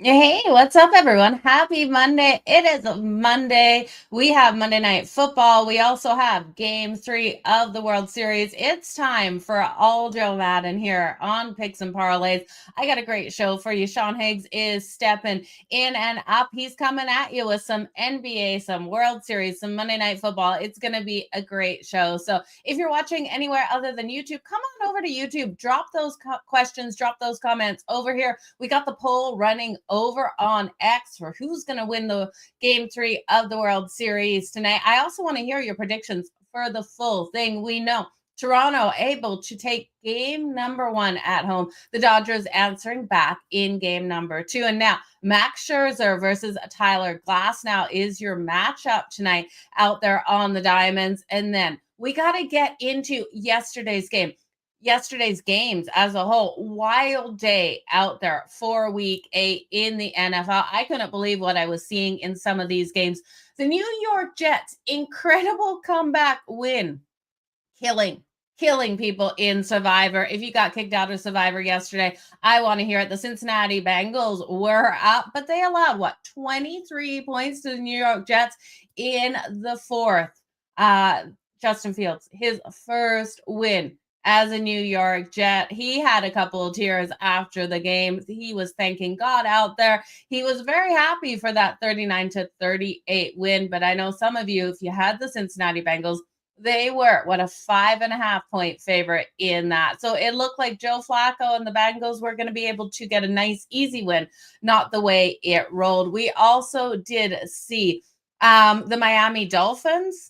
Hey, what's up, everyone? Happy Monday. It is Monday. We have Monday Night Football. We also have Game 3 of the World Series. It's time for all Joe Madden here on Picks and Parlays. I got a great show for you. Sean Higgs is stepping in and up. He's coming at you with some NBA, some World Series, some Monday Night Football. It's going to be a great show. So if you're watching anywhere other than YouTube, come on over to YouTube. Drop those questions, drop those comments over here. We got the poll running over on X for who's going to win the Game 3 of the World Series tonight. I also want to hear your predictions for the full thing. We know Toronto able to take game number 1 at home. The Dodgers answering back in game number 2. And now Max Scherzer versus Tyler Glasnow is your matchup tonight out there on the Diamonds. And then we got to get into yesterday's games as a whole. Wild day out there for week 8 in the NFL. I couldn't believe what I was seeing in some of these games. The New York Jets, incredible comeback win, killing people in Survivor. If you got kicked out of Survivor yesterday, I want to hear it. The Cincinnati Bengals were up, but they allowed 23 points to the New York Jets in the fourth. Justin Fields, his first win as a New York Jet. He had a couple of tears after the game. He was thanking God out there. He was very happy for that 39-38 win. But I know some of you, if you had the Cincinnati Bengals, they were a 5.5 point favorite in that. So it looked like Joe Flacco and the Bengals were going to be able to get a nice, easy win, not the way it rolled. We also did see the Miami Dolphins.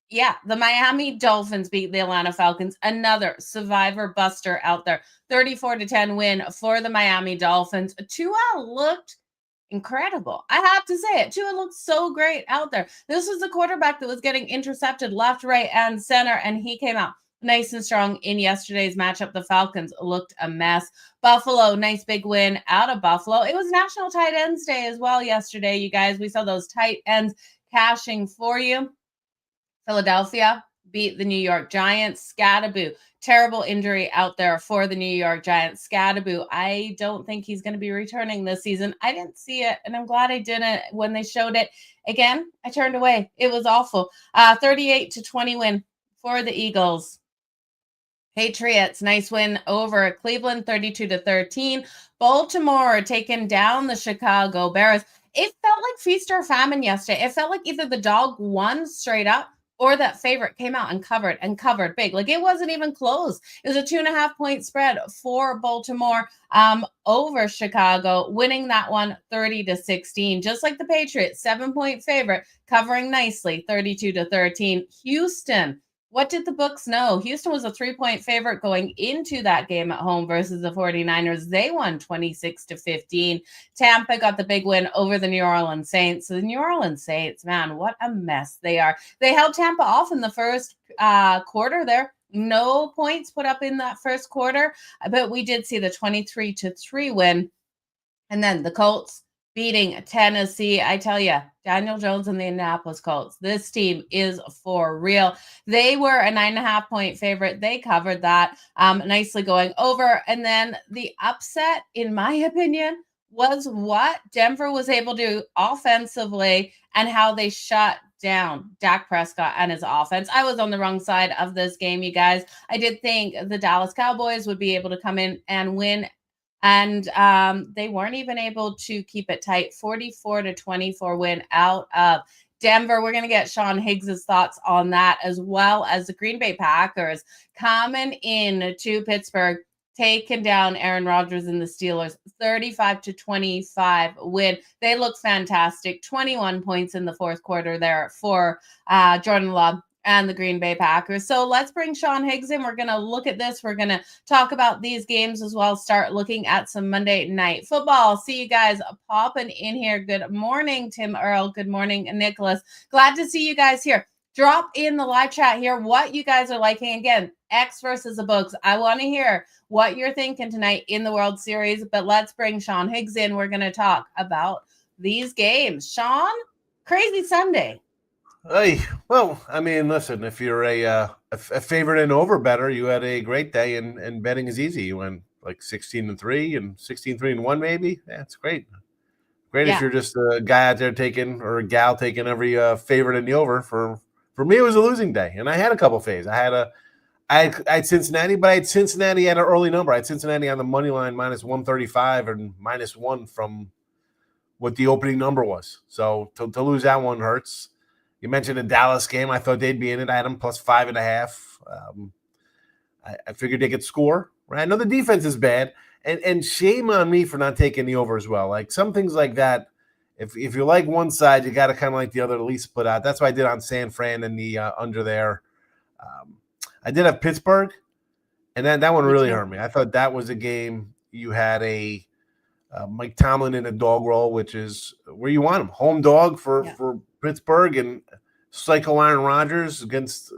Yeah, the Miami Dolphins beat the Atlanta Falcons. Another survivor buster out there. 34-10 win for the Miami Dolphins. Tua looked incredible. I have to say it. Tua looked so great out there. This was the quarterback that was getting intercepted left, right, and center, and he came out nice and strong in yesterday's matchup. The Falcons looked a mess. Buffalo, nice big win out of Buffalo. It was National Tight Ends Day as well yesterday, you guys. We saw those tight ends cashing for you. Philadelphia beat the New York Giants. Scattaboo, terrible injury out there for the New York Giants. Scattaboo, I don't think he's going to be returning this season. I didn't see it, and I'm glad I didn't. When they showed it again, I turned away. It was awful. 38-20 win for the Eagles. Patriots, nice win over Cleveland, 32-13. Baltimore taking down the Chicago Bears. It felt like feast or famine yesterday. It felt like either the dog won straight up or that favorite came out and covered big. Like, it wasn't even close. It was a 2.5 point spread for Baltimore over Chicago, winning that one 30-16. Just like the Patriots, 7-point favorite, covering nicely, 32-13. Houston, what did the books know? Houston was a 3-point favorite going into that game at home versus the 49ers. They won 26-15. Tampa got the big win over the New Orleans Saints. So the New Orleans Saints, man, what a mess they are. They held Tampa off in the first quarter there. No points put up in that first quarter, but we did see the 23-3 win. And then the Colts beating Tennessee. I tell you, Daniel Jones and the Indianapolis Colts, this team is for real. They were a 9.5 point favorite. They covered that nicely going over. And then the upset, in my opinion, was what Denver was able to do offensively and how they shut down Dak Prescott and his offense. I was on the wrong side of this game, you guys. I did think the Dallas Cowboys would be able to come in and win, and they weren't even able to keep it tight. 44-24 win out of Denver. We're going to get Sean Higgs' thoughts on that, as well as the Green Bay Packers coming in to Pittsburgh, taking down Aaron Rodgers and the Steelers. 35-25 win. They look fantastic. 21 points in the fourth quarter there for Jordan Love and the Green Bay Packers. So let's bring Sean Higgs in. We're going to look at this. We're going to talk about these games as well. Start looking at some Monday Night Football. See you guys popping in here. Good morning, Tim Earl. Good morning, Nicholas. Glad to see you guys here. Drop in the live chat here what you guys are liking. Again, X versus the books. I want to hear what you're thinking tonight in the World Series, but let's bring Sean Higgs in. We're going to talk about these games. Sean, crazy Sunday. Hey, well, I mean, listen, if you're a favorite and over better, you had a great day, and betting is easy. You went like 16-3 and 16-3-1, maybe. Yeah, it's great. Great if Yeah. you're just a guy out there taking or a gal taking every favorite in the over. For me, it was a losing day, and I had a couple faves. I had Cincinnati, but I had Cincinnati at an early number. I had Cincinnati on the money line minus 135 and minus one from what the opening number was. So to lose that one hurts. You mentioned the Dallas game. I thought they'd be in it. I had them plus 5.5. I figured they could score. Right? I know the defense is bad, and shame on me for not taking the over as well. Like some things like that. If you like one side, you got to kind of like the other to at least split out. That's what I did on San Fran and the under there. I did have Pittsburgh, and that one really hurt me. I thought that was a game you had a Mike Tomlin in a dog roll, which is where you want him. Home dog for Pittsburgh and psycho Aaron Rodgers against,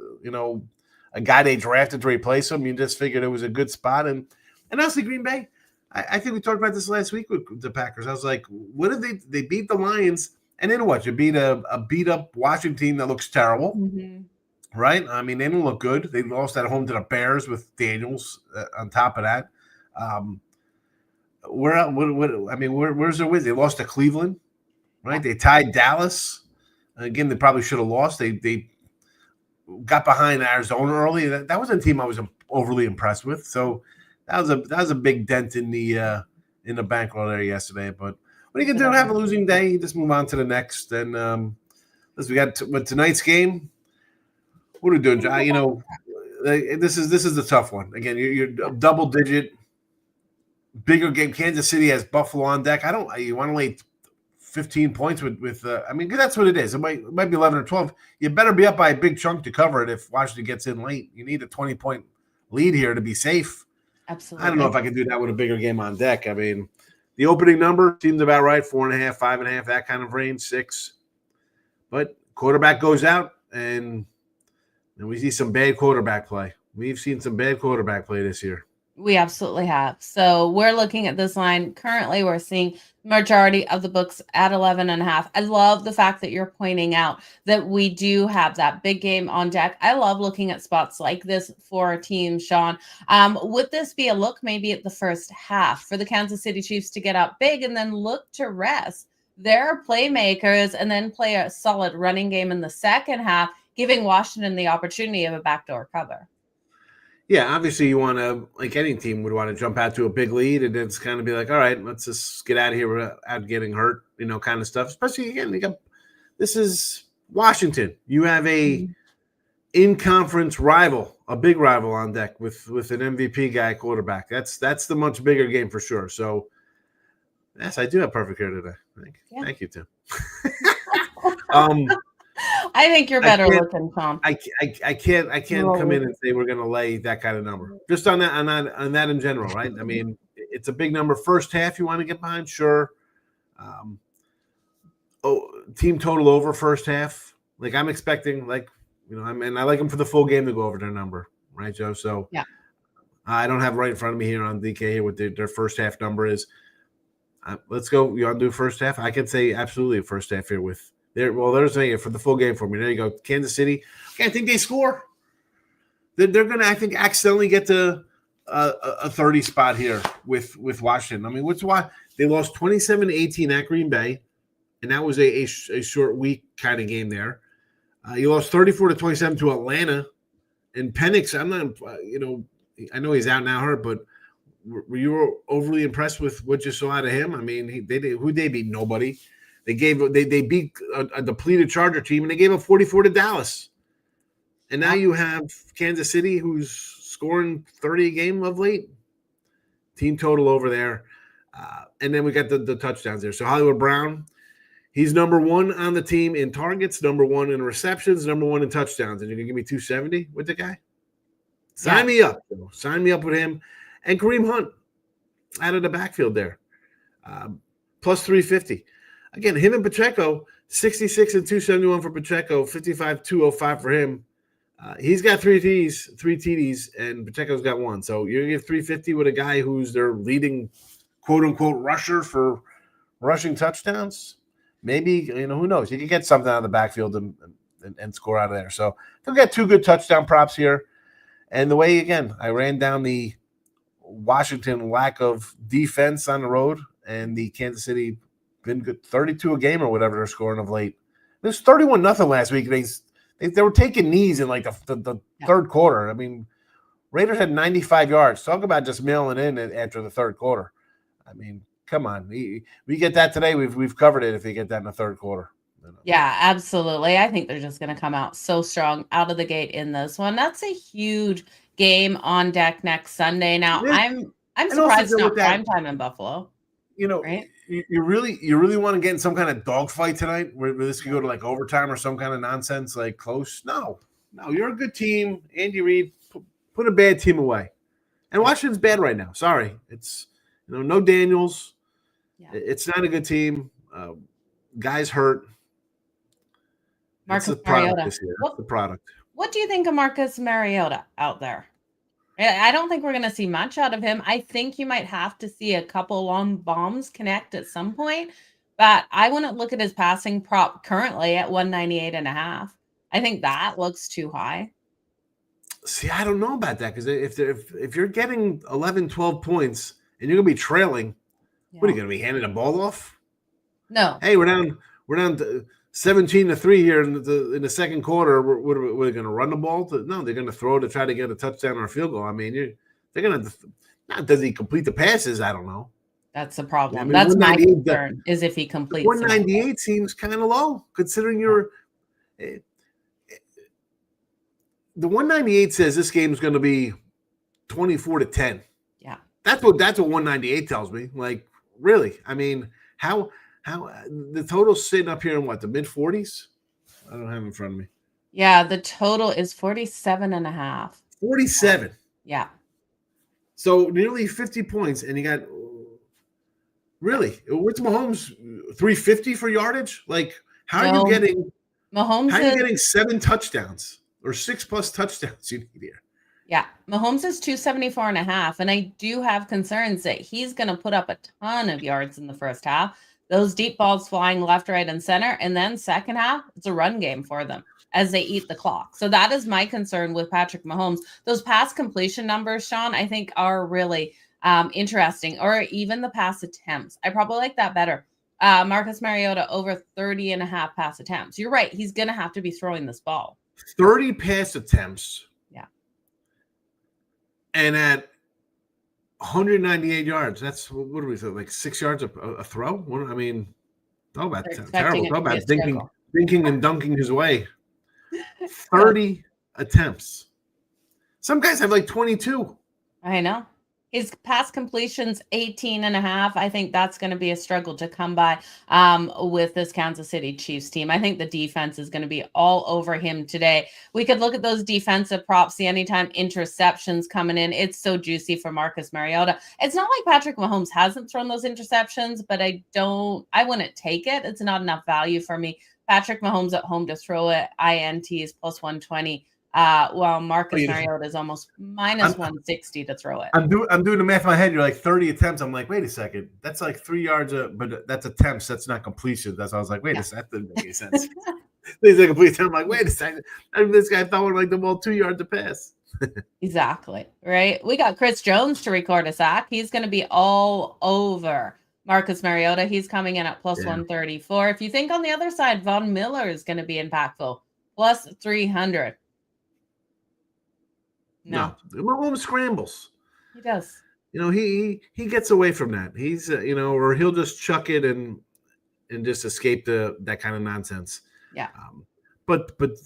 a guy they drafted to replace him. You just figured it was a good spot. And honestly, Green Bay, I think we talked about this last week with the Packers. I was like, what did they beat the Lions? And then what? You beat a beat-up Washington team that looks terrible. Mm-hmm. Right? I mean, they didn't look good. They lost at home to the Bears with Daniels on top of that. Where's their wins? They lost to Cleveland, right? They tied Dallas. Again, they probably should have lost. They got behind Arizona early. That was a team I was overly impressed with. So that was a big dent in the bankroll there yesterday. But what are you gonna do? Have a losing day. You just move on to the next. And we got tonight's game. What are we doing, John? This is the tough one. Again, you're double digit, bigger game. Kansas City has Buffalo on deck. You want to lay 15 points with that's what it is. It might be 11 or 12. You better be up by a big chunk to cover it if Washington gets in late. You need a 20-point lead here to be safe. Absolutely. I don't know if I can do that with a bigger game on deck. I mean, the opening number seems about right, 4.5, 5.5, that kind of range, 6. But quarterback goes out, and we see some bad quarterback play. We've seen some bad quarterback play this year. We absolutely have. So we're looking at this line. Currently, we're seeing majority of the books at 11.5. I love the fact that you're pointing out that we do have that big game on deck. I love looking at spots like this for a team, Sean. Would this be a look maybe at the first half for the Kansas City Chiefs to get up big and then look to rest their playmakers and then play a solid running game in the second half, giving Washington the opportunity of a backdoor cover? Yeah, obviously you want to, like any team would want to jump out to a big lead and then it's kind of be like, all right, let's just get out of here without getting hurt, kind of stuff. Especially, again, this is Washington. You have a in-conference rival, a big rival on deck with an MVP guy quarterback. That's the much bigger game for sure. So, yes, I do have perfect hair today. Thank you, Tim. I think you're better looking, Tom. I can't come in and say we're going to lay that kind of number. Just on that in general, right? I mean, it's a big number. First half, you want to get behind, sure. Team total over first half. Like I'm expecting, I like them for the full game to go over their number, right, Joe? So yeah, I don't have right in front of me here on DK here what their first half number is. Let's go. You want to do first half? I can say absolutely a first half here with. There's for the full game for me. There you go. Kansas City. Okay, I think they score. They're going to, I think, accidentally get to a 30 spot here with Washington. I mean, why they lost 27-18 at Green Bay, and that was a short week kind of game there. You lost 34-27 to Atlanta, and Penix. I'm not, I know he's out now hurt, but were you overly impressed with what you saw out of him? I mean, who'd they beat? Nobody. They beat a depleted Charger team, and they gave up 44 to Dallas. And now you have Kansas City, who's scoring 30 a game of late. Team total over there. And then we got the touchdowns there. So Hollywood Brown, he's number one on the team in targets, number one in receptions, number one in touchdowns. And you're going to give me 270 with the guy? Sign me up. Sign me up with him. And Kareem Hunt out of the backfield there. Plus 350. Again, him and Pacheco, 66 and 271 for Pacheco, 55, 205 for him. He's got three TDs, and Pacheco's got one. So you're going to give 350 with a guy who's their leading quote-unquote rusher for rushing touchdowns? Maybe, who knows? You can get something out of the backfield and score out of there. So they'll get 2 good touchdown props here. And the way, again, I ran down the Washington lack of defense on the road and the Kansas City been good, 32 a game or whatever they're scoring of late. It was 31-0 last week. They were taking knees in like the third quarter. I mean, Raiders had 95 yards. Talk about just mailing in after the third quarter. I mean, come on. We get that today. We've covered it if you get that in the third quarter. Yeah, absolutely. I think they're just going to come out so strong out of the gate in this one. That's a huge game on deck next Sunday. Now, I'm surprised it's not prime time in Buffalo. Right? You really want to get in some kind of dogfight tonight where this could go to like overtime or some kind of nonsense like close? No, you're a good team. Andy Reid, put a bad team away. And Washington's bad right now. Sorry. It's no Daniels. Yeah. It's not a good team. Guys hurt. Marcus Mariota. This year. That's the product. What do you think of Marcus Mariota out there? I don't think we're going to see much out of him. I think you might have to see a couple long bombs connect at some point, but I wouldn't look at his passing prop currently at 198.5. I think that looks too high. See, I don't know about that because if you're getting 11, 12 points and you're going to be trailing, what are you going to be handing the ball off? No. Hey, we're down 17-3 here in the second quarter. We're going to run the ball. No, they're going to throw to try to get a touchdown or a field goal. I mean, they're going to not does he complete the passes? I don't know. That's the problem. I mean, that's my concern is if he completes. 198 seems kind of low considering you're. The 198 says this game is going to be 24-10. Yeah, that's what 198 tells me. Like, really? I mean, how the total's sitting up here in what, the mid 40s? I don't have it in front of me. Yeah, the total is 47.5. 47. Yeah. So nearly 50 points, and you got really. What's Mahomes 350 for yardage? Like, how are you getting Mahomes? How are you getting 7 touchdowns? Or 6+ touchdowns you need here. Yeah. Mahomes is 274.5. And I do have concerns that he's going to put up a ton of yards in the first half. Those deep balls flying left, right, and center. And then second half, it's a run game for them as they eat the clock. So that is my concern with Patrick Mahomes. Those pass completion numbers, Sean, I think are really interesting. Or even the pass attempts. I probably like that better. Marcus Mariota over 30.5 pass attempts. You're right. He's going to have to be throwing this ball. 30 pass attempts. Yeah. And at 198 yards, that's what do we say, like 6 yards a throw? What, I mean, talk about terrible. Talk about thinking and dunking his way. 30 attempts. Some guys have like 22. I know. His pass completions 18.5. I think that's going to be a struggle to come by with this Kansas City Chiefs team. I think the defense is going to be all over him today. We could look at those defensive props, the anytime interceptions coming in. It's so juicy for Marcus Mariota. It's not like Patrick Mahomes hasn't thrown those interceptions, but I wouldn't take it. It's not enough value for me. Patrick Mahomes at home to throw it. INT is plus 120. While Marcus Mariota is almost minus 160 to throw it. I'm doing the math in my head. You're like 30 attempts. I'm like, wait a second. That's like 3 yards, but that's attempts. That's not completion. That's why I was like, wait a second. That didn't make any sense. He's like complete attempt. I'm like, wait a second. I mean, this guy throwing like the ball 2 yards to pass. Exactly. Right. We got Chris Jones to record a sack. He's going to be all over Marcus Mariota. He's coming in at plus 134. If you think on the other side, Von Miller is going to be impactful, plus 300. No, Mahomes scrambles. He does. He gets away from that. He's or he'll just chuck it and just escape that kind of nonsense. Yeah. But plus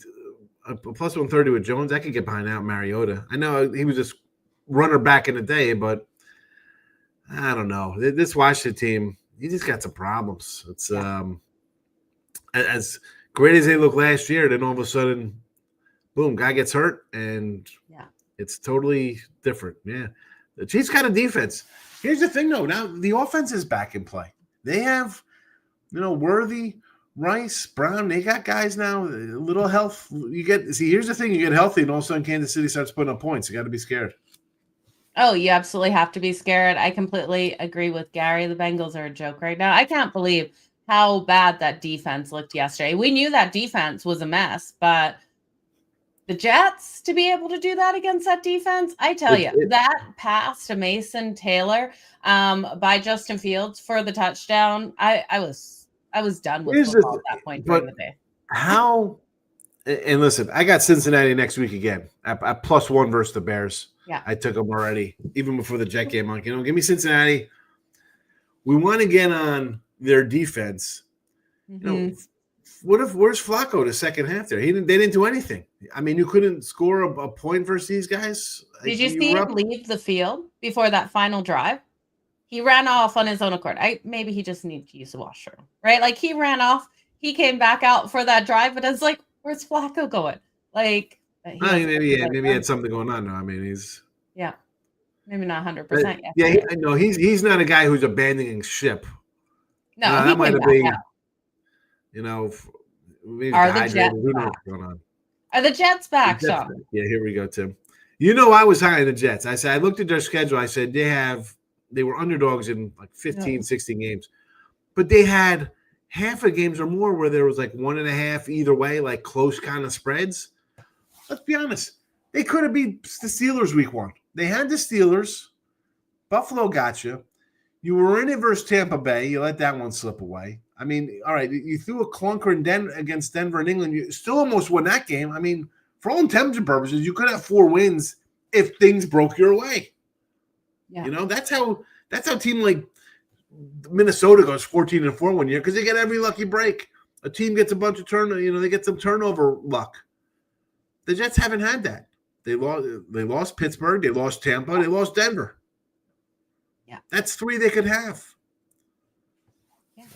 130 with Jones, I could get behind out Mariota. I know he was just runner back in the day, but I don't know. This Washington team, he just got some problems. It's as great as they looked last year, then all of a sudden, boom, guy gets hurt and it's totally different. Yeah. The Chiefs got a defense. Here's the thing, though. Now the offense is back in play. They have, Worthy, Rice, Brown. They got guys now. A little health. Here's the thing. You get healthy, and all of a sudden Kansas City starts putting up points. You got to be scared. Oh, you absolutely have to be scared. I completely agree with Gary. The Bengals are a joke right now. I can't believe how bad that defense looked yesterday. We knew that defense was a mess, but the Jets to be able to do that against that defense. I tell you, that pass to Mason Taylor by Justin Fields for the touchdown, I was done with football at that point during the day. How? And listen, I got Cincinnati next week again at +1 versus the Bears. Yeah, I took them already, even before the Jet game. Like, give me Cincinnati. We want to get on their defense. Mm-hmm. Where's Flacco the second half there? They didn't do anything. I mean, you couldn't score a point versus these guys. Did you see him leave the field before that final drive? He ran off on his own accord. Maybe he just needed to use the washroom, right? Like he ran off. He came back out for that drive, but it's like, where's Flacco going? Like, maybe he had something going on. No, I mean maybe not 100%. Yeah, I know he's not a guy who's abandoning ship. No, that might have been. Maybe are the Jets back? Going on? Are the Jets back, Sean? Yeah, here we go, Tim. I was high on the Jets. I looked at their schedule. I said they were underdogs in like 15, 16 games, but they had half of games or more where there was like 1.5 either way, like close kind of spreads. Let's be honest. They could have beat the Steelers week 1. They had the Steelers. Buffalo got you. You were in it versus Tampa Bay. You let that one slip away. I mean, all right, you threw a clunker against Denver and England. You still almost won that game. I mean, for all intents and purposes, you could have 4 wins if things broke your way. Yeah. That's how a team like Minnesota goes 14-4 one year because they get every lucky break. A team gets a bunch of they get some turnover luck. The Jets haven't had that. They lost Pittsburgh, they lost Tampa, they lost Denver. Yeah. That's 3 they could have. Yeah.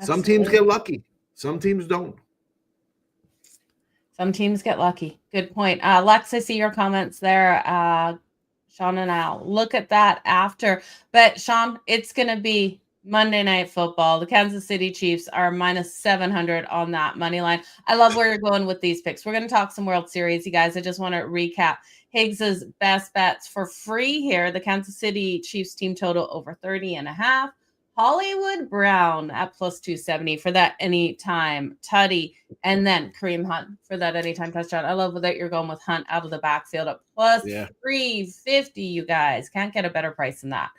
Some teams get lucky. Some teams don't. Some teams get lucky. Good point. Lex, I see your comments there. Sean and Al, look at that after. But Sean, it's going to be Monday Night Football. The Kansas City Chiefs are -700 on that money line. I love where you're going with these picks. We're going to talk some World Series, you guys. I just want to recap Higgs's best bets for free here. The Kansas City Chiefs team total over 30.5. Hollywood Brown at +270 for that anytime tutty. And then Kareem Hunt for that anytime touchdown. I love that you're going with Hunt out of the backfield at +350, you guys. Can't get a better price than that.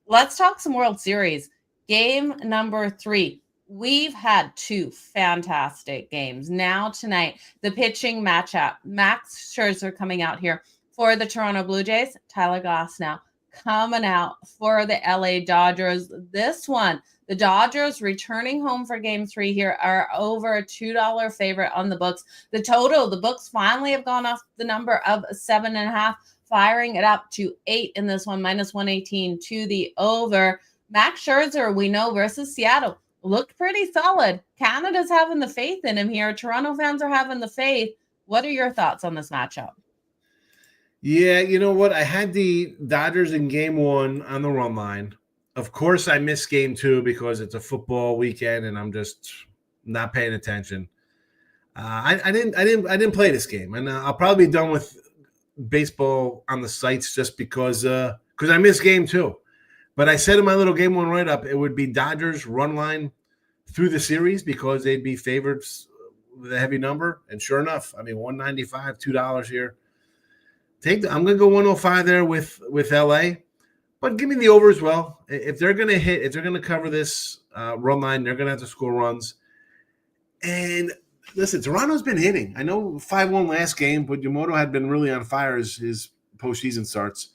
Let's talk some World Series. Game number 3. We've had 2 fantastic games. Now tonight, the pitching matchup. Max Scherzer coming out here for the Toronto Blue Jays. Tyler Glasnow coming out for the LA Dodgers. This one, the Dodgers returning home for game 3 here are over a $2 favorite on the books. The books finally have gone off the number of 7.5, firing it up to 8 in this one, -118 to the over. Max Scherzer, we know, versus Seattle, looked pretty solid. Canada's having the faith in him here. Toronto fans are having the faith. What are your thoughts on this matchup? Yeah, you know what? I had the Dodgers in game 1 on the run line. Of course, I missed game 2 because it's a football weekend and I'm just not paying attention. I didn't play this game, and I'll probably be done with baseball on the sites just because I missed game 2. But I said in my little game 1 write-up, it would be Dodgers run line through the series because they'd be favorites with a heavy number. And sure enough, I mean, $1.95, $2 here. I'm going to go 105 there with LA, but give me the over as well. If they're going to cover this run line, they're going to have to score runs. And listen, Toronto's been hitting. I know 5-1 last game, but Yamamoto had been really on fire as his postseason starts.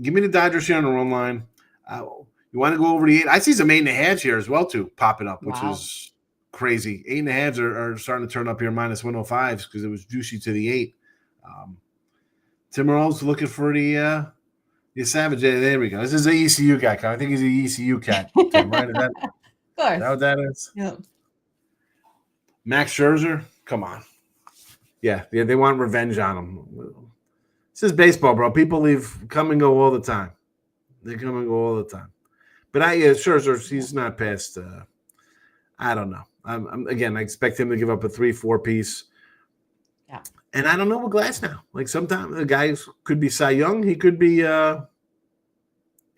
Give me the Dodgers here on the run line. You want to go over the 8? I see some 8.5 here as well too popping up, which is crazy. 8.5s are starting to turn up here -105s because it was juicy to the 8. Tim Earl's looking for the Savage. There we go. This is an ECU guy. I think he's an ECU cat. Tim, right? Is that what that is? Yep. Max Scherzer, come on. Yeah, they want revenge on him. This is baseball, bro. People come and go all the time. They come and go all the time. But Scherzer, he's not past. I don't know. I expect him to give up a 3-4 piece. Yeah. And I don't know with Glasnow. Like sometimes the guy could be Cy Young. He could be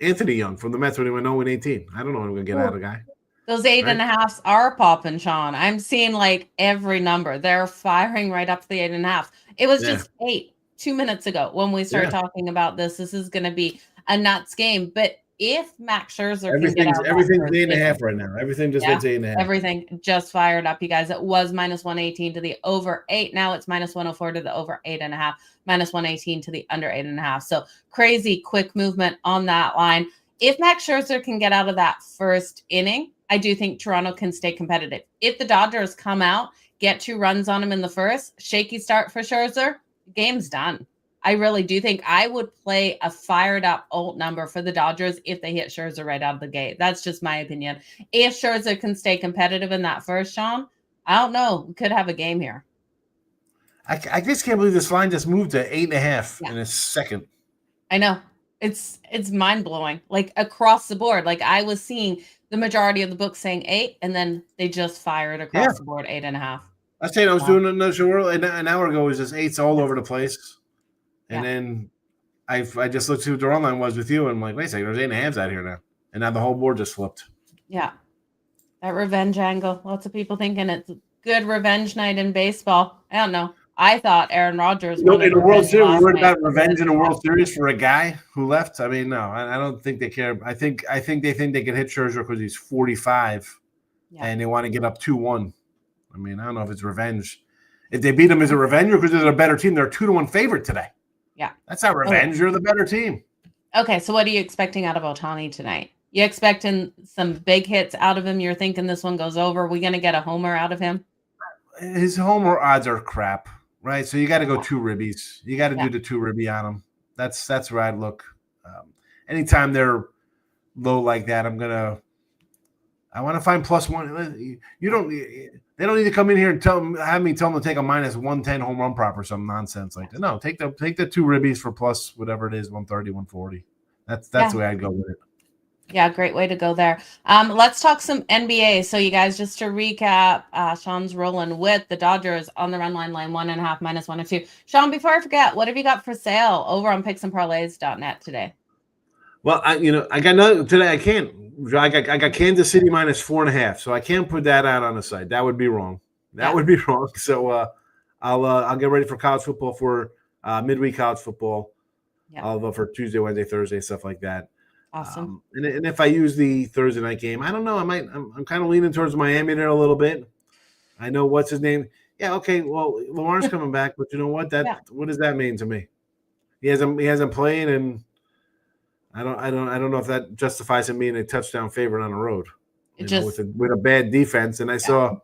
Anthony Young from the Mets when he went 0-18. I don't know what we're going to get out of the guy. Those eight right? and a halves are popping, Sean. I'm seeing like every number. They're firing right up to the 8.5. It was Yeah, just 8 2 minutes ago when we started yeah. talking about this. This is going to be a nuts game. But if Max Scherzer can get Everything's out of that everything's first eight and a inning, half right now. Everything just yeah, hits 8.5. everything just fired up, you guys. It was minus 118 to the over 8. Now it's minus 104 to the over 8.5, minus 118 to the under 8.5. So crazy quick movement on that line. If Max Scherzer can get out of that first inning, I do think Toronto can stay competitive. If the Dodgers come out, get 2 runs on him in the first, shaky start for Scherzer, game's done. I really do think I would play a fired up alt number for the Dodgers if they hit Scherzer right out of the gate. That's just my opinion. If Scherzer can stay competitive in that first, Sean, I don't know. We could have a game here. I just can't believe this line just moved to 8.5 Yeah. in a second. I know. It's mind blowing. Like across the board. Like I was seeing the majority of the books saying 8, and then they just fired Yeah. across the board 8.5. I was saying I was Wow. doing another show an hour ago. It was just 8s all over the place. And Yeah. then I just looked to what the run line was with you, and I'm like, wait a second, there's 8.5s out here now. And now the whole board just flipped. Yeah. That revenge angle. Lots of people thinking it's a good revenge night in baseball. I don't know. I thought Aaron Rodgers You know, wanted in the World revenge Series, we're last worried night. about revenge in the World Series for a guy who left. I mean, no, I don't think they care. I think they think they can hit Scherzer because he's 45, and they want to get up 2-1. I mean, I don't know if it's revenge. If they beat them, is it revenge or because they're a better team? They're a 2-1 favorite today. Yeah. That's not revenge. You're the better team. Okay, so what are you expecting out of Ohtani tonight? You expecting some big hits out of him? You're thinking this one goes over? We going to get a homer out of him? His homer odds are crap, right? So you got to go 2 ribbies. You got to do the 2 ribby on them. That's where I'd look. Anytime they're low like that, I want to find +1. You don't. They don't need to come in here and have me tell them to take a minus 110 home run prop or some nonsense like that. No, take the 2 ribbies for plus whatever it is, 130, 140. That's the way I'd go with it. Yeah, great way to go there. Let's talk some NBA. So you guys, just to recap, Sean's rolling with the Dodgers on the run line 1.5 minus 102. Sean, before I forget, what have you got for sale over on picksandparlays.net today? Well, I got nothing today. I can't. I got Kansas City minus 4.5, so I can't put that out on the site. That would be wrong. Would be wrong. So I'll get ready for college football for midweek college football. Yeah. I'll vote for Tuesday, Wednesday, Thursday, stuff like that. Awesome. And if I use the Thursday night game, I don't know. I'm kind of leaning towards Miami there a little bit. I know what's his name. Yeah, okay. Well, Lamar's coming back, but you know what? What does that mean to me? He hasn't played, and I don't know if that justifies him being a touchdown favorite on the road. With a bad defense, and I saw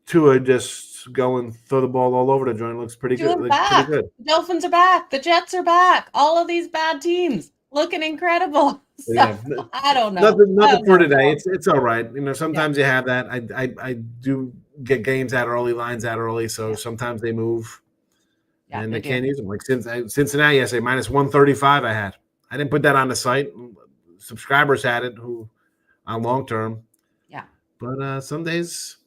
Tua just go and throw the ball all over the joint. Looks pretty good. Pretty good. The Dolphins are back. The Jets are back. All of these bad teams looking incredible. So, yeah. I don't know. Nothing for today. It's all right. Sometimes you have that. I do get games out early, lines out early, so sometimes they move, and they can't use them. Like Cincinnati yesterday, minus 135. I didn't put that on the site. Subscribers had it who on long term. Yeah. But some days,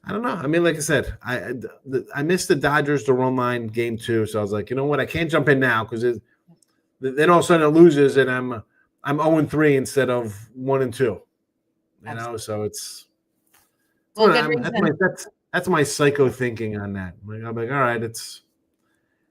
I don't know. I mean, like I said, I missed the Dodgers to run line game 2, so I was like, you know what? I can't jump in now because then all of a sudden it loses, and I'm 0-3 instead of 1-2. You know, so it's that's my psycho thinking on that. Like, I'm like, all right,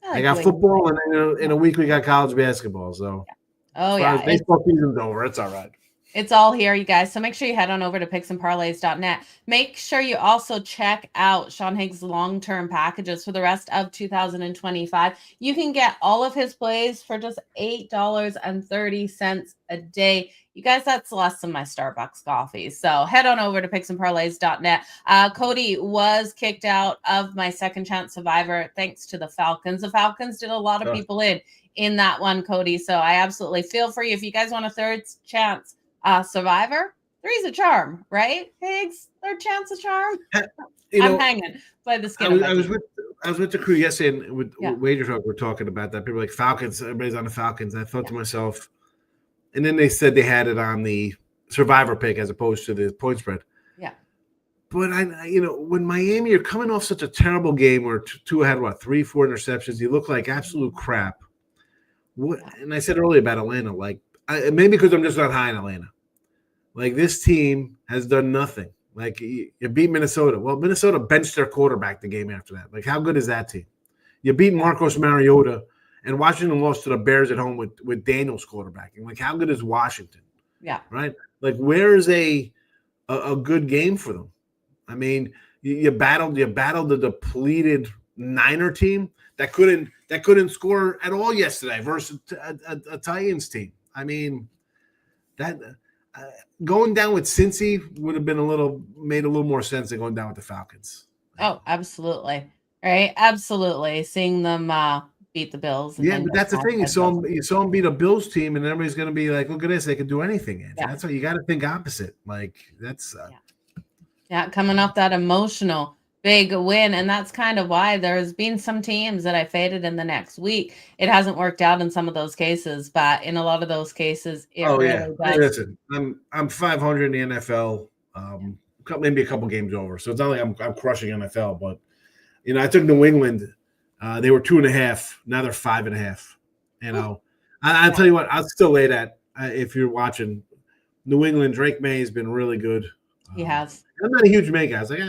I got football, and then in a week we got college basketball. So, baseball season's over. It's all right. It's all here, you guys. So make sure you head on over to picksandparlays.net. Make sure you also check out Sean Higgs' long-term packages for the rest of 2025. You can get all of his plays for just $8.30 a day. You guys, that's less than my Starbucks coffee. So head on over to picksandparlays.net. Cody was kicked out of my second chance survivor thanks to the Falcons. The Falcons did a lot of people in that one, Cody. So I absolutely feel for you. If you guys want a third chance survivor, 3's a charm, right? Higgs, third chance a charm. I'm hanging by the skin. I was with the crew yesterday, and with Wager Talk, we're talking about that. People were like Falcons, everybody's on the Falcons. I thought to myself, and then they said they had it on the survivor pick as opposed to the point spread. Yeah. But when Miami, you're coming off such a terrible game where Tua had 3-4 interceptions. You look like absolute crap. And I said earlier about Atlanta, like maybe because I'm just not high in Atlanta. Like this team has done nothing. Like you beat Minnesota. Well, Minnesota benched their quarterback the game after that. Like how good is that team? You beat Marcos Mariota, and Washington lost to the Bears at home with Daniels quarterbacking. Like how good is Washington? Yeah. Right. Like where is a good game for them? I mean, you battled the depleted Niner team that couldn't score at all yesterday versus a Titans team. I mean, that going down with Cincy would have made a little more sense than going down with the Falcons. Oh, absolutely. Right. Absolutely. Seeing them beat the Bills. And Yeah, but that's the thing. You saw them beat a Bills team, and everybody's going to be like, "Look at this! They can do anything." Andrew. Yeah. That's why you got to think opposite. Like that's. Yeah, coming off that emotional big win. And that's kind of why there's been some teams that I faded in the next week. It hasn't worked out in some of those cases, but in a lot of those cases, it really does. Hey, listen, I'm 500 in the NFL, maybe a couple games over. So it's not like I'm crushing NFL, but I took New England. They were 2.5. Now they're 5.5. I'll tell you what, I'll still lay that if you're watching. New England, Drake May has been really good. He has. I'm not a huge May guy. I was like,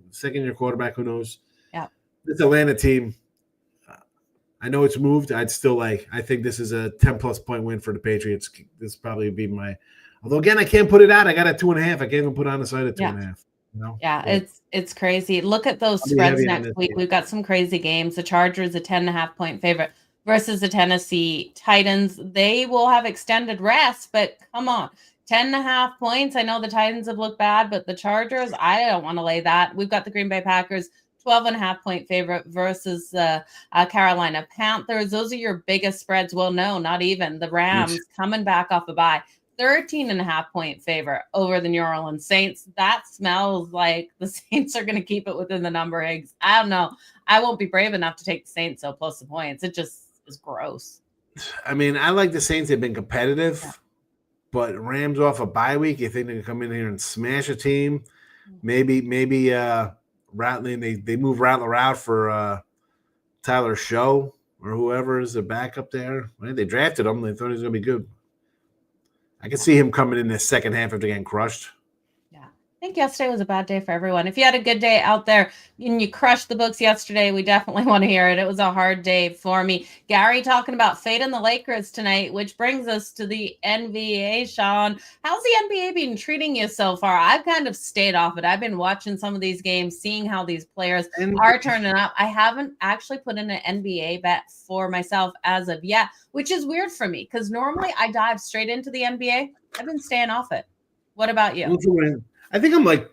second-year quarterback, who knows? Yeah. This Atlanta team, I know it's moved. I think this is a 10-plus point win for the Patriots. This probably would be my – although, again, I can't put it out. I got a 2.5. I can't even put on the side of 2.5. Yeah, it's crazy. Look at those spreads next week. We've got some crazy games. The Chargers, a 10.5-point favorite versus the Tennessee Titans. They will have extended rest, but come on. 10.5 points. I know the Titans have looked bad, but the Chargers, I don't want to lay that. We've got the Green Bay Packers, 12.5-point favorite versus the Carolina Panthers. Those are your biggest spreads. Well, no, not even. The Rams coming back off a bye, 13.5-point favorite over the New Orleans Saints. That smells like the Saints are going to keep it within the number, Higgs. I don't know. I won't be brave enough to take the Saints so close to points. It just is gross. I mean, I like the Saints. They've been competitive. Yeah. But Rams off a bye week, you think they can come in here and smash a team? Maybe Rattling, they move Rattler out for Tyler Show or whoever is the backup there. Well, they drafted him. They thought he was going to be good. I can see him coming in the second half after getting crushed. I think yesterday was a bad day for everyone. If you had a good day out there and you crushed the books yesterday, we definitely want to hear it. It was a hard day for me. Gary talking about fading the Lakers tonight, which brings us to the NBA, Sean. How's the NBA been treating you so far? I've kind of stayed off it. I've been watching some of these games, seeing how these players are turning up. I haven't actually put in an NBA bet for myself as of yet, which is weird for me because normally I dive straight into the NBA. I've been staying off it. What about you? I think I'm like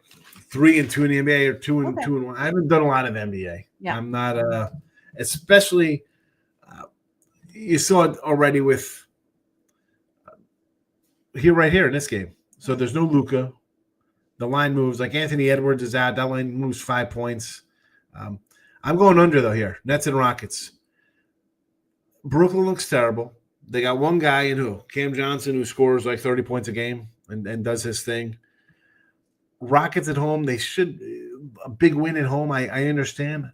3-2 in the NBA or 2-1. I haven't done a lot of NBA. Yeah. I'm not especially you saw it already with right here in this game. So there's no Luka. The line moves like Anthony Edwards is out. That line moves 5 points. I'm going under though here. Nets and Rockets. Brooklyn looks terrible. They got one guy in Cam Johnson, who scores like 30 points a game and does his thing. Rockets at home, they should a big win at home. I understand.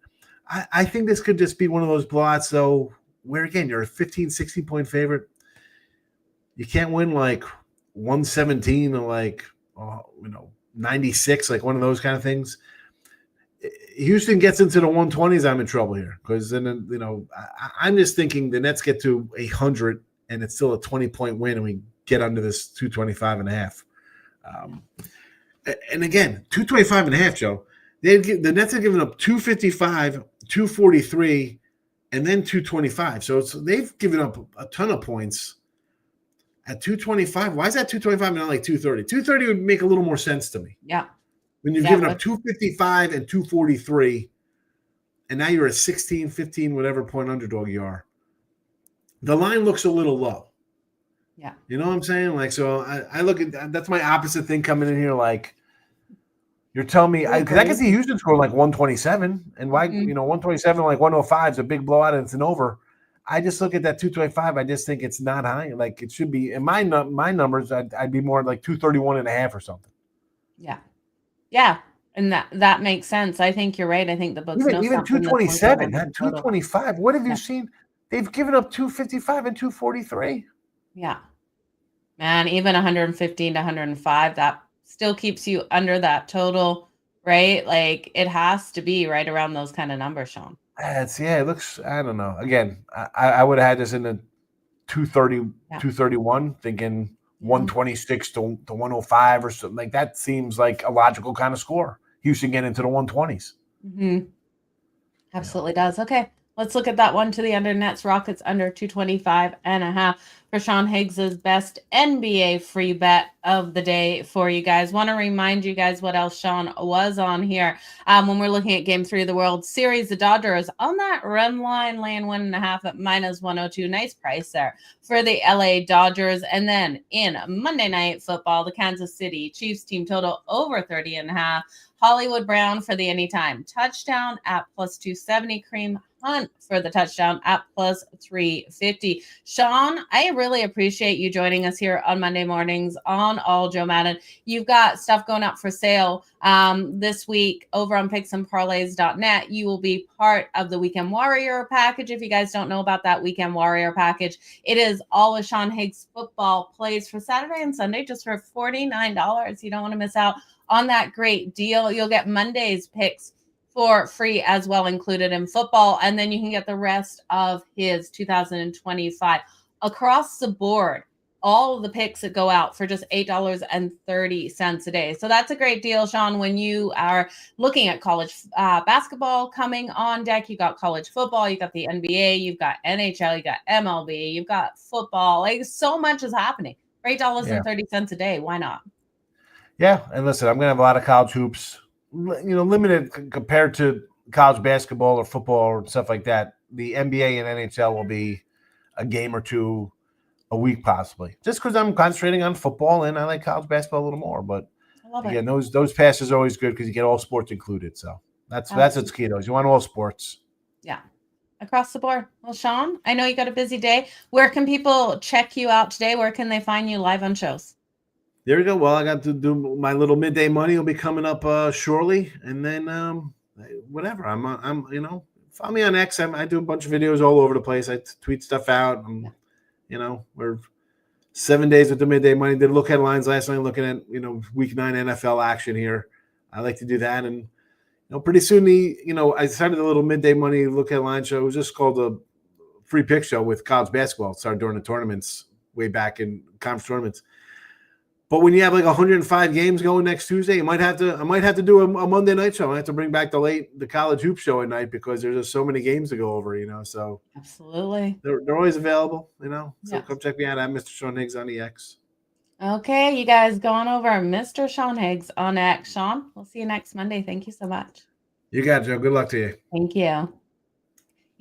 I think this could just be one of those blowouts, though, where again you're a 15, 16-point favorite. You can't win like 117 or like 96, like one of those kind of things. Houston gets into the 120s, I'm in trouble here because then I'm just thinking the Nets get to 100 and it's still a 20-point win and we get under this 225.5. And again, 225.5, Joe. The Nets have given up 255, 243, and then 225. So they've given up a ton of points at 225. Why is that 225 and not like 230? 230 would make a little more sense to me. Yeah. When you've given up 255 and 243, and now you're a 16, 15, whatever point underdog you are. The line looks a little low. Yeah. You know what I'm saying? Like, so I look at that's my opposite thing coming in here. Like, you're telling me, because I can see Houston score like 127, and why, 127, like 105 is a big blowout and it's an over. I just look at that 225. I just think it's not high. Like, it should be in my numbers. I'd be more like 231.5 or something. Yeah. Yeah. And that makes sense. I think you're right. I think the books even 227, 225. What have you seen? They've given up 255 and 243. Yeah. Man, even 115 to 105, that still keeps you under that total, right? Like it has to be right around those kind of numbers, Sean. It looks, I don't know. Again, I would have had this in the 230, Yeah. 231, thinking Yeah. 126 to 105 or something. Like that seems like a logical kind of score. Houston get into the 120s. Mhm. You know. Absolutely does. Okay. Let's look at that one to the under. Nets Rockets under 225.5 for Sean Higgs's best NBA free bet of the day for you guys. Want to remind you guys what else Sean was on here. When we're looking at game 3 of the World Series, the Dodgers on that run line, laying 1.5 at -102. Nice price there for the LA Dodgers. And then in Monday Night Football, the Kansas City Chiefs team total over 30.5. Hollywood Brown for the anytime touchdown at +270. Cream Hunt for the touchdown at +350. Sean, I really appreciate you joining us here on Monday mornings on All Joe Madden. You've got stuff going up for sale this week over on picksandparlays.net. You will be part of the Weekend Warrior package. If you guys don't know about that Weekend Warrior package, it is all of Sean Higgs football plays for Saturday and Sunday just for $49. You don't want to miss out on that great deal. You'll get Monday's picks for free as well, included in football. And then you can get the rest of his 2025 across the board. All of the picks that go out for just $8.30 a day. So that's a great deal, Sean, when you are looking at college basketball coming on deck. You got college football, you got the NBA, you've got NHL, you got MLB, you've got football. Like so much is happening for $8.30 a day. Why not? Yeah, and listen, I'm going to have a lot of college hoops, limited compared to college basketball or football or stuff like that. The NBA and NHL will be a game or two a week possibly, just because I'm concentrating on football and I like college basketball a little more. But again, those passes are always good because you get all sports included. So that's what's key, though. You want all sports. Yeah. Across the board. Well, Sean, I know you got a busy day. Where can people check you out today? Where can they find you live on shows? There we go. Well, I got to do my little midday money will be coming up shortly, and then whatever. I'm follow me on X. I do a bunch of videos all over the place. I tweet stuff out. We're 7 days with the midday money. Did look headlines last night, looking at week 9 NFL action here. I like to do that, and pretty soon I started a little midday money look headline show. It was just called a free pick show with college basketball. It started during the tournaments way back in conference tournaments. But when you have like 105 games going next Tuesday, I might have to do a Monday night show. I have to bring back the college hoop show at night because there's just so many games to go over, So absolutely, they're always available, So come check me out at Mr. Sean Higgs on the X. Okay, you guys go on over Mr. Sean Higgs on X. Sean, we'll see you next Monday. Thank you so much. You got it, Joe. Good luck to you. Thank you.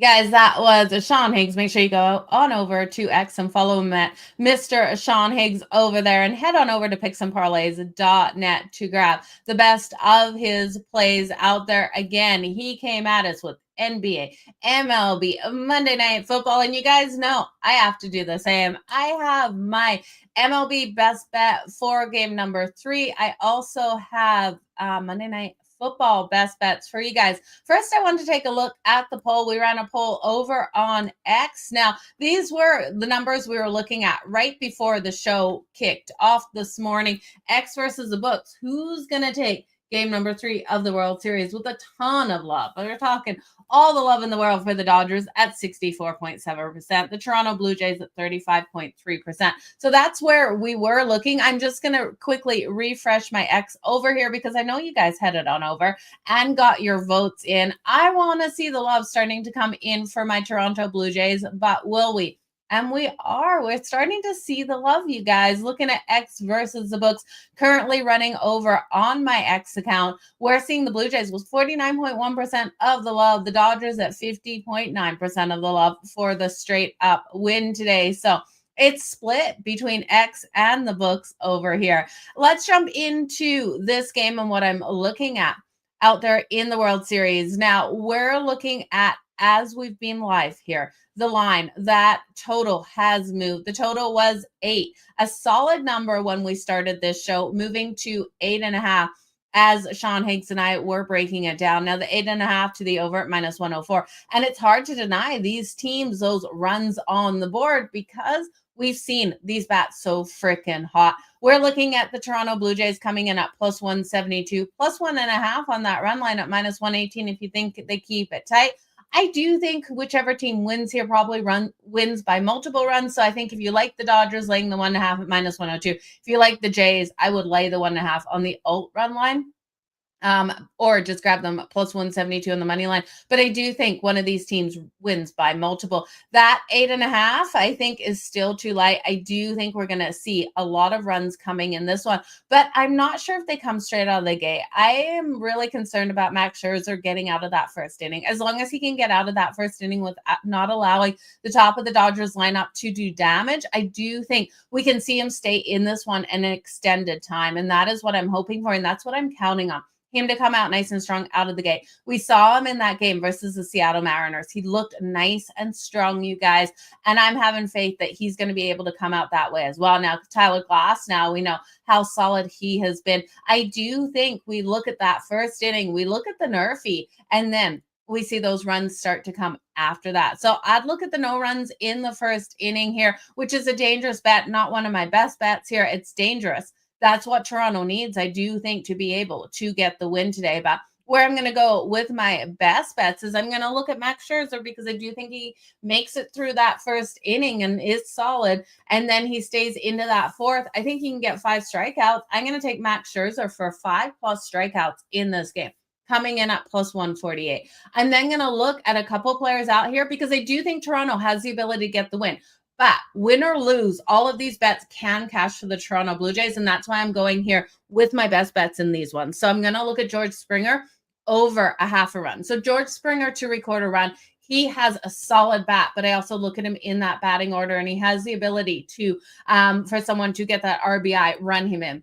Guys, that was Sean Higgs. Make sure you go on over to X and follow him at Mr. Sean Higgs over there and head on over to picksandparlays.net to grab the best of his plays out there. Again, he came at us with NBA, MLB, Monday Night Football, and you guys know I have to do the same. I have my MLB best bet for game number 3. I also have Monday Night Football best bets for you guys. First, I want to take a look at the poll. We ran a poll over on X. Now, these were the numbers we were looking at right before the show kicked off this morning. X versus the books. Who's going to take game number 3 of the World Series with a ton of love? We're talking all the love in the world for the Dodgers at 64.7%, the Toronto Blue Jays at 35.3%. So that's where we were looking. I'm just going to quickly refresh my X over here because I know you guys headed on over and got your votes in. I want to see the love starting to come in for my Toronto Blue Jays, but will we? And we are. We're starting to see the love, you guys. Looking at X versus the books, currently running over on my X account. We're seeing the Blue Jays was 49.1% of the love. The Dodgers at 50.9% of the love for the straight up win today. So it's split between X and the books over here. Let's jump into this game and what I'm looking at out there in the World Series. Now, we're looking at, as we've been live here, the line, that total has moved. The total was 8, a solid number when we started this show, moving to 8.5 as Sean Higgs and I were breaking it down. Now the 8.5 to the over at -104. And it's hard to deny these teams, those runs on the board, because We've seen these bats so freaking hot. We're looking at the Toronto Blue Jays coming in at plus 172, plus 1.5 on that run line at minus 118 if you think they keep it tight. I do think whichever team wins here probably wins by multiple runs. So I think if you like the Dodgers laying the 1.5 at minus 102, if you like the Jays, I would lay the 1.5 on the alt run line. Or just grab them plus 172 on the money line. But I do think one of these teams wins by multiple. That 8.5, I think, is still too light. I do think we're going to see a lot of runs coming in this one, but I'm not sure if they come straight out of the gate. I am really concerned about Max Scherzer getting out of that first inning. As long as he can get out of that first inning with not allowing the top of the Dodgers lineup to do damage, I do think we can see him stay in this one an extended time. And that is what I'm hoping for. And that's what I'm counting on. Him to come out nice and strong out of the gate. We saw him in that game versus the Seattle Mariners. He looked nice and strong, you guys, and I'm having faith that he's going to be able to come out that way as well. Now, Tyler Glass, now we know how solid he has been. I do think we look at that first inning, we look at the Nerfy, and then we see those runs start to come after that. So I'd look at the no runs in the first inning here, which is a dangerous bet, not one of my best bets here. It's dangerous. That's what Toronto needs, I do think, to be able to get the win today. But where I'm going to go with my best bets is I'm going to look at Max Scherzer because I do think he makes it through that first inning and is solid. And then he stays into that fourth. I think he can get 5 strikeouts. I'm going to take Max Scherzer for 5+ strikeouts in this game, coming in at plus 148. I'm then going to look at a couple players out here because I do think Toronto has the ability to get the win. But win or lose, all of these bets can cash for the Toronto Blue Jays, and that's why I'm going here with my best bets in these ones. So I'm going to look at George Springer over a half a run. So George Springer to record a run. He has a solid bat, but I also look at him in that batting order, and he has the ability to, for someone to get that RBI, run him in.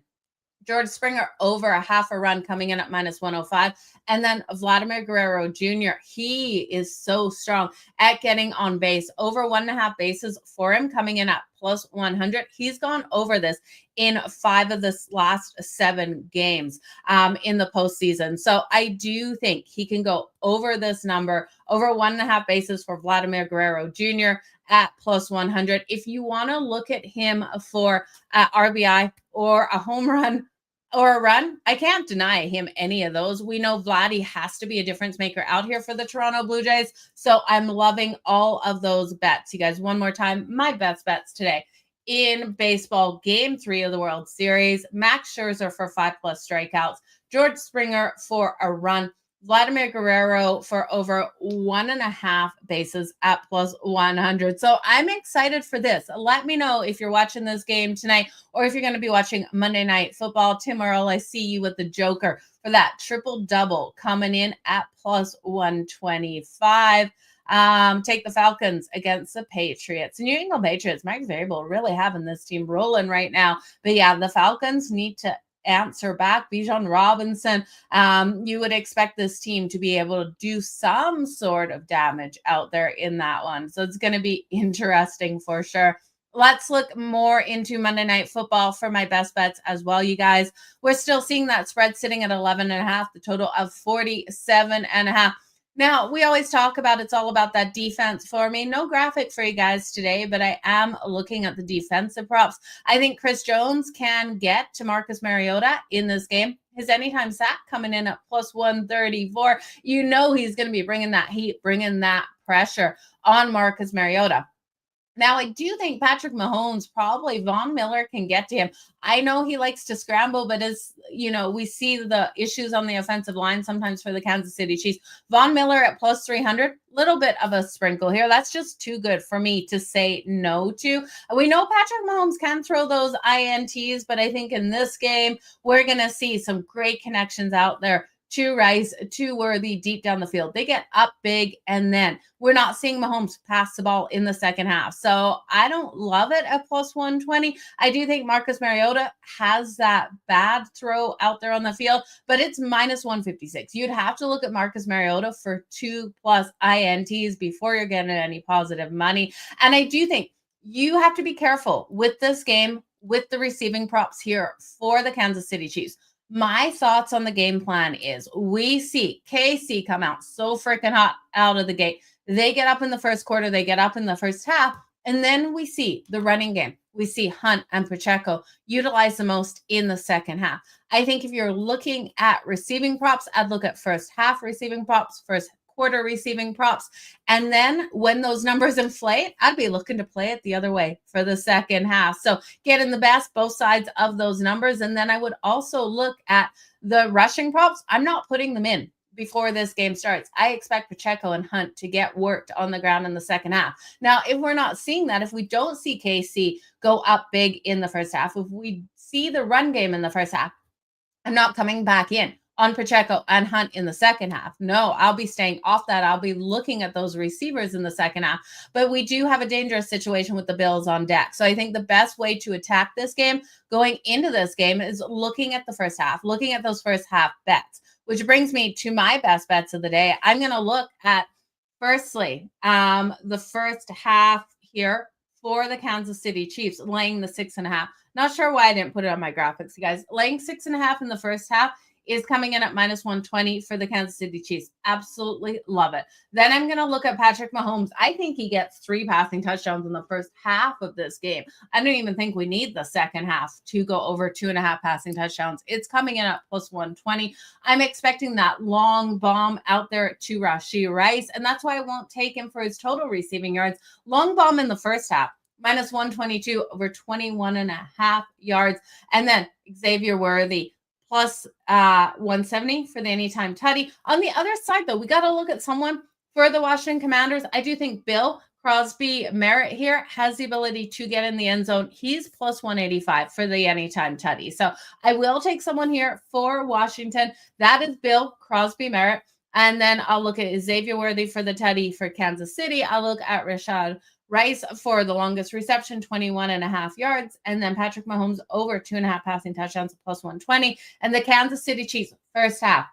George Springer over a half a run coming in at minus 105. And then Vladimir Guerrero Jr., he is so strong at getting on base. Over 1.5 bases for him coming in at plus 100. He's gone over this in 5 of the last 7 games in the postseason. So I do think he can go over this number, over 1.5 bases for Vladimir Guerrero Jr. at plus 100. If you want to look at him for RBI or a home run or a run, I can't deny him any of those. We know Vladdy has to be a difference maker out here for the Toronto Blue Jays. So I'm loving all of those bets. You guys, one more time, my best bets today. In baseball, game 3 of the World Series, Max Scherzer for 5+ strikeouts, George Springer for a run, Vladimir Guerrero for over 1.5 bases at plus 100. So I'm excited for this. Let me know if you're watching this game tonight or if you're going to be watching Monday Night Football. Tim Earl, I see you with the Joker for that triple-double coming in at plus 125. Take the Falcons against the Patriots. New England Patriots, Mike Vrabel really having this team rolling right now. But yeah, the Falcons need to answer back. Bijan Robinson, you would expect this team to be able to do some sort of damage out there in that one. So it's going to be interesting for sure. Let's look more into Monday Night Football for my best bets as well, you guys. We're still seeing that spread sitting at 11.5, the total of 47.5. Now, we always talk about it's all about that defense for me. No graphic for you guys today, but I am looking at the defensive props. I think Chris Jones can get to Marcus Mariota in this game. His anytime sack coming in at plus 134. You know he's going to be bringing that heat, bringing that pressure on Marcus Mariota. Now, I do think Patrick Mahomes, probably Von Miller can get to him. I know he likes to scramble, but as you know, we see the issues on the offensive line sometimes for the Kansas City Chiefs. Von Miller at plus 300, little bit of a sprinkle here. That's just too good for me to say no to. We know Patrick Mahomes can throw those INTs, but I think in this game, we're going to see some great connections out there to Rice, to Worthy deep down the field. They get up big, and then we're not seeing Mahomes pass the ball in the second half. So I don't love it at plus 120. I do think Marcus Mariota has that bad throw out there on the field, but it's minus 156. You'd have to look at Marcus Mariota for 2+ INTs before you're getting any positive money. And I do think you have to be careful with this game, with the receiving props here for the Kansas City Chiefs. My thoughts on the game plan is we see KC come out so freaking hot out of the gate. They get up in the first quarter. They get up in the first half. And then we see the running game. We see Hunt and Pacheco utilize the most in the second half. I think if you're looking at receiving props, I'd look at first half receiving props, first quarter receiving props. And then when those numbers inflate, I'd be looking to play it the other way for the second half. So getting the best, both sides of those numbers. And then I would also look at the rushing props. I'm not putting them in before this game starts. I expect Pacheco and Hunt to get worked on the ground in the second half. Now, if we're not seeing that, if we don't see KC go up big in the first half, if we see the run game in the first half, I'm not coming back in on Pacheco and Hunt in the second half. No, I'll be staying off that. I'll be looking at those receivers in the second half. But we do have a dangerous situation with the Bills on deck. So I think the best way to attack this game going into this game is looking at the first half, looking at those first half bets, which brings me to my best bets of the day. I'm going to look at, firstly, the first half here for the Kansas City Chiefs, laying the 6.5. Not sure why I didn't put it on my graphics, you guys. Laying 6.5 in the first half is coming in at minus 120 for the Kansas City Chiefs. Absolutely love it. Then I'm going to look at Patrick Mahomes. I think he gets 3 passing touchdowns in the first half of this game. I don't even think we need the second half to go over 2.5 passing touchdowns. It's coming in at plus 120. I'm expecting that long bomb out there to Rashee Rice, and that's why I won't take him for his total receiving yards. Long bomb in the first half, minus 122 over 21.5 yards. And then Xavier Worthy, plus 170 for the anytime tutty. On the other side, though, we got to look at someone for the Washington Commanders. I do think Bill Crosby Merritt here has the ability to get in the end zone. He's plus 185 for the anytime tutty. So I will take someone here for Washington. That is Bill Crosby Merritt. And then I'll look at Xavier Worthy for the tutty for Kansas City. I'll look at Rashad Rice for the longest reception, 21.5 yards. And then Patrick Mahomes over 2.5 passing touchdowns, plus 120. And the Kansas City Chiefs, first half,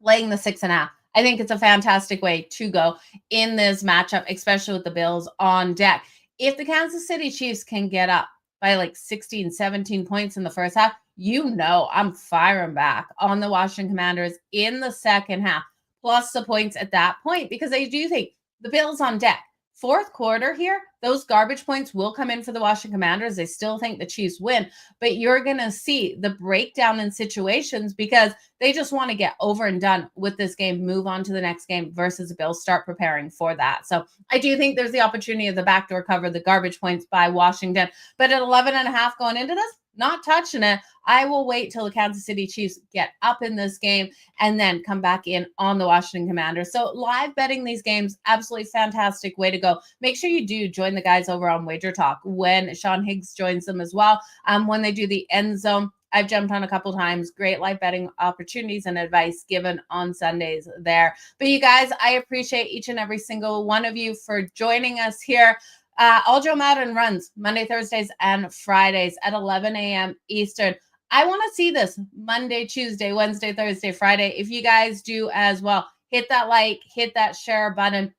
laying the 6.5. I think it's a fantastic way to go in this matchup, especially with the Bills on deck. If the Kansas City Chiefs can get up by like 16, 17 points in the first half, you know I'm firing back on the Washington Commanders in the second half, plus the points at that point, because I do think the Bills on deck. Fourth quarter here, those garbage points will come in for the Washington Commanders. They still think the Chiefs win, but you're going to see the breakdown in situations because they just want to get over and done with this game, move on to the next game versus the Bills start preparing for that. So I do think there's the opportunity of the backdoor cover, the garbage points by Washington, but at 11.5 going into this, not touching it. I will wait till the Kansas City Chiefs get up in this game and then come back in on the Washington Commanders. So live betting these games, absolutely fantastic way to go. Make sure you do join the guys over on Wager Talk when Sean Higgs joins them as well. When they do the end zone, I've jumped on a couple times. Great live betting opportunities and advice given on Sundays there. But you guys, I appreciate each and every single one of you for joining us here. All Joe Madden runs Monday, Thursdays, and Fridays at 11 a.m. Eastern. I want to see this Monday, Tuesday, Wednesday, Thursday, Friday. If you guys do as well, hit that like, hit that share button.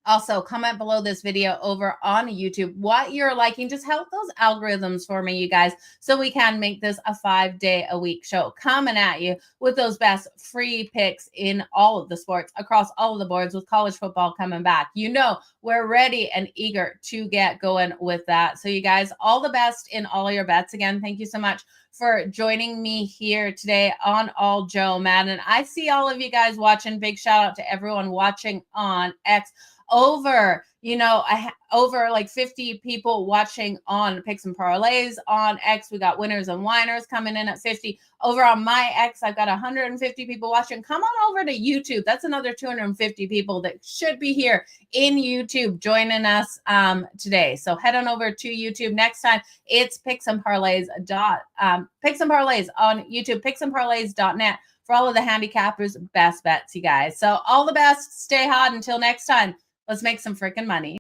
Also, comment below this video over on YouTube what you're liking. Just help those algorithms for me, you guys, so we can make this a 5-day-a-week show coming at you with those best free picks in all of the sports across all of the boards with college football coming back. You know, we're ready and eager to get going with that. So you guys, all the best in all your bets. Again, thank you so much for joining me here today on All Joe Madden. I see all of you guys watching. Big shout out to everyone watching on X. Over like 50 people watching on Picks and Parlays on X. We got winners and whiners coming in at 50. Over on my X, I've got 150 people watching. Come on over to YouTube. That's another 250 people that should be here in YouTube joining us today. So head on over to YouTube. Next time, it's Picks and Parlays on YouTube, picksandparlays.net for all of the handicappers' best bets, you guys. So all the best. Stay hot. Until next time. Let's make some freaking money.